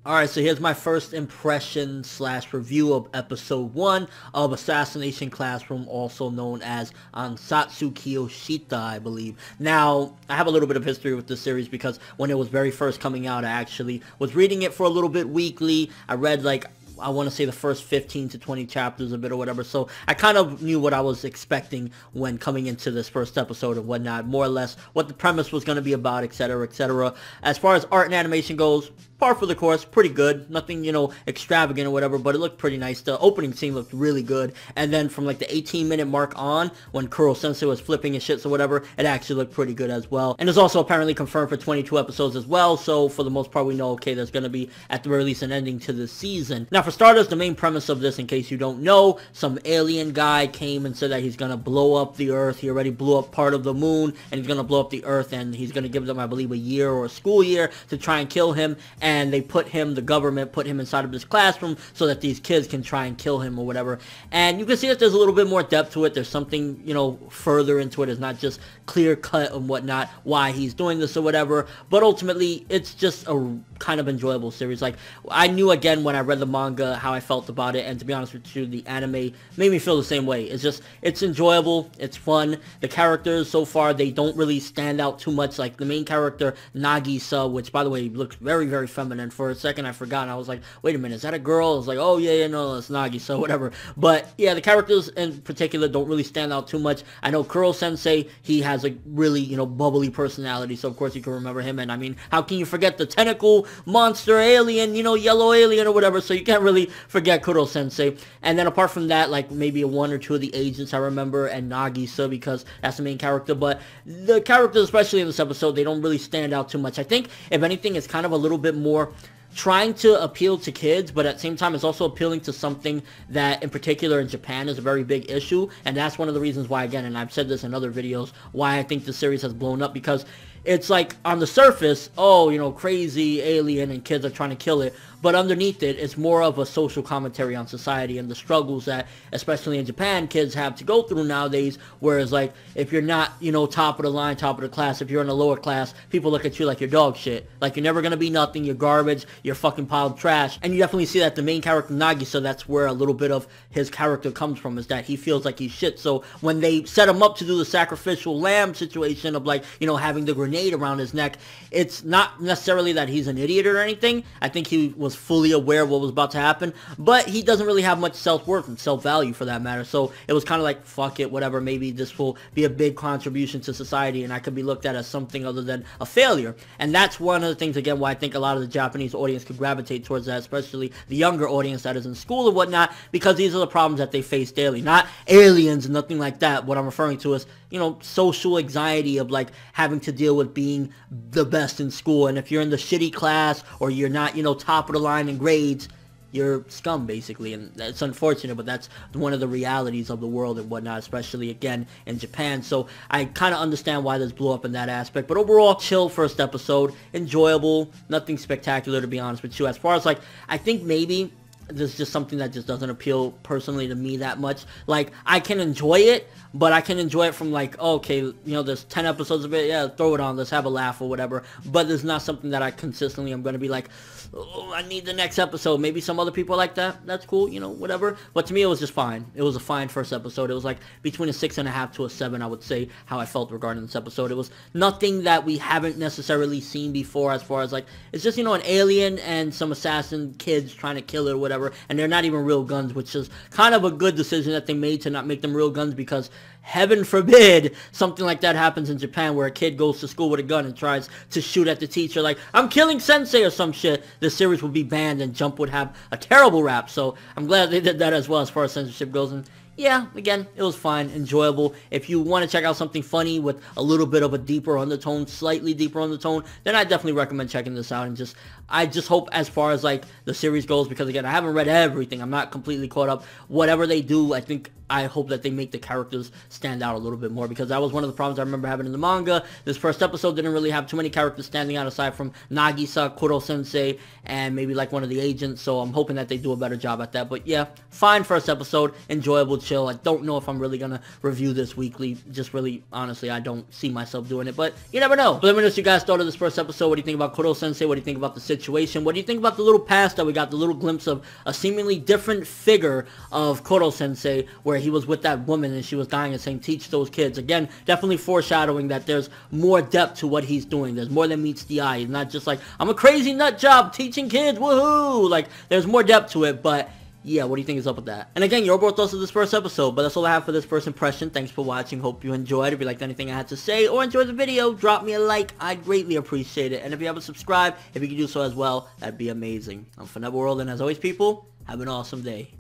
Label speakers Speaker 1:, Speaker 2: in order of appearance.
Speaker 1: Alright, so here's my first impression slash review of episode 1 of Assassination Classroom, also known as Ansatsu Kyōshitsu, I believe. Now, I have a little bit of history with this series because when it was very first coming out, I actually was reading it for a little bit weekly. I read I want to say the first 15 to 20 chapters of it or whatever, so I kind of knew what I was expecting when coming into this first episode and whatnot, more or less what the premise was going to be about, etc., etc. As far as art and animation goes, par for the course, pretty good, nothing, extravagant or whatever, but it looked pretty nice. The opening scene looked really good, and then from like the 18-minute mark on, when Kuro-sensei was flipping his shits or whatever, it actually looked pretty good as well, and it's also apparently confirmed for 22 episodes as well, so for the most part we know, okay, there's going to be, at the very least, an ending to this season. Now, for starters, the main premise of this, in case you don't know, some alien guy came and said that he's going to blow up the Earth. He already blew up part of the moon, and he's going to blow up the Earth, and he's going to give them, I believe, a year or a school year to try and kill him, and they the government put him inside of this classroom so that these kids can try and kill him or whatever. And you can see that there's a little bit more depth to it. There's something, further into it. It's not just clear cut and whatnot, why he's doing this or whatever, but ultimately, it's just a kind of enjoyable series. Like, I knew, again, when I read the manga, how I felt about it, and to be honest with you, the anime made me feel the same way. It's enjoyable, it's fun. The characters, so far, they don't really stand out too much. Like, the main character, Nagisa, which, by the way, looks very, very feminine. For a second, I forgot, and I was like, wait a minute, is that a girl? I was like, oh, yeah, no, it's Nagisa, whatever. But, yeah, the characters in particular don't really stand out too much. I know Kuro-sensei, he has a really, bubbly personality, so of course you can remember him, and I mean, how can you forget the tentacle monster alien, yellow alien or whatever, so you can't really forget Kuro-sensei. And then apart from that, like maybe one or two of the agents I remember, and Nagisa, because that's the main character, but the characters, especially in this episode, they don't really stand out too much. I think, if anything, it's kind of a little bit more trying to appeal to kids, but at the same time, it's also appealing to something that, in particular, in Japan is a very big issue, and that's one of the reasons why, again, and I've said this in other videos, why I think the series has blown up, because it's like, on the surface, oh, crazy alien and kids are trying to kill it, but underneath it, it's more of a social commentary on society and the struggles that, especially in Japan, kids have to go through nowadays, whereas, like, if you're not, top of the line, top of the class, if you're in the lower class, people look at you like you're dog shit, like you're never gonna be nothing, you're garbage, you're fucking piled trash, and you definitely see that the main character, Nagisa, that's where a little bit of his character comes from, is that he feels like he's shit, so when they set him up to do the sacrificial lamb situation of, like, having the grenade around his neck, it's not necessarily that he's an idiot or anything. I think he was fully aware of what was about to happen, but he doesn't really have much self-worth and self-value for that matter, so it was kind of like, fuck it, whatever, maybe this will be a big contribution to society and I could be looked at as something other than a failure. And that's one of the things, again, why I think a lot of the Japanese audience could gravitate towards that, especially the younger audience that is in school and whatnot, because these are the problems that they face daily. Not aliens and nothing like that. What I'm referring to is, social anxiety of, like, having to deal with being the best in school, and if you're in the shitty class, or you're not, top of the line in grades, you're scum, basically, and it's unfortunate, but that's one of the realities of the world and whatnot, especially, again, in Japan, so I kind of understand why this blew up in that aspect, but overall, chill first episode, enjoyable, nothing spectacular, to be honest with you. As far as, like, I think maybe this is just something that just doesn't appeal personally to me that much. Like, I can enjoy it, but I can enjoy it from, like, oh, okay, there's 10 episodes of it, yeah, throw it on, let's have a laugh or whatever, but it's not something that I consistently am going to be like, oh, I need the next episode. Maybe some other people like that, that's cool, whatever, but to me, it was just fine. It was a fine first episode. It was like between a 6.5 to a 7, I would say, how I felt regarding this episode. It was nothing that we haven't necessarily seen before, as far as, like, it's just, an alien and some assassin kids trying to kill it or whatever, and they're not even real guns, which is kind of a good decision that they made to not make them real guns, because heaven forbid something like that happens in Japan, where a kid goes to school with a gun and tries to shoot at the teacher like, I'm killing sensei or some shit. The series would be banned and Jump would have a terrible rap, so I'm glad they did that as well as far as censorship goes. And yeah, again, it was fine, enjoyable. If you want to check out something funny with a little bit of a deeper undertone, slightly deeper undertone, then I definitely recommend checking this out. And I just hope, as far as, like, the series goes, because again, I haven't read everything, I'm not completely caught up. Whatever they do, I hope that they make the characters stand out a little bit more, because that was one of the problems I remember having in the manga. This first episode didn't really have too many characters standing out aside from Nagisa, Kuro-sensei, and maybe like one of the agents, so I'm hoping that they do a better job at that. But yeah, fine first episode, enjoyable, chill. I don't know if I'm really gonna review this weekly, just really, honestly, I don't see myself doing it, but you never know. But let me know what you guys thought of this first episode. What do you think about Kuro-sensei? What do you think about the situation. What do you think about the little past that we got, the little glimpse of a seemingly different figure of Koro-sensei, where he was with that woman and she was dying and saying, teach those kids. Again, definitely foreshadowing that there's more depth to what he's doing. There's more than meets the eye. He's not just like, I'm a crazy nut job teaching kids, woohoo! Like, there's more depth to it, but yeah, what do you think is up with that? And again, your overall thoughts of this first episode, but that's all I have for this first impression. Thanks for watching. Hope you enjoyed. If you liked anything I had to say or enjoyed the video, drop me a like. I'd greatly appreciate it. And if you haven't subscribed, if you could do so as well, that'd be amazing. I'm ForneverWorld, and as always, people, have an awesome day.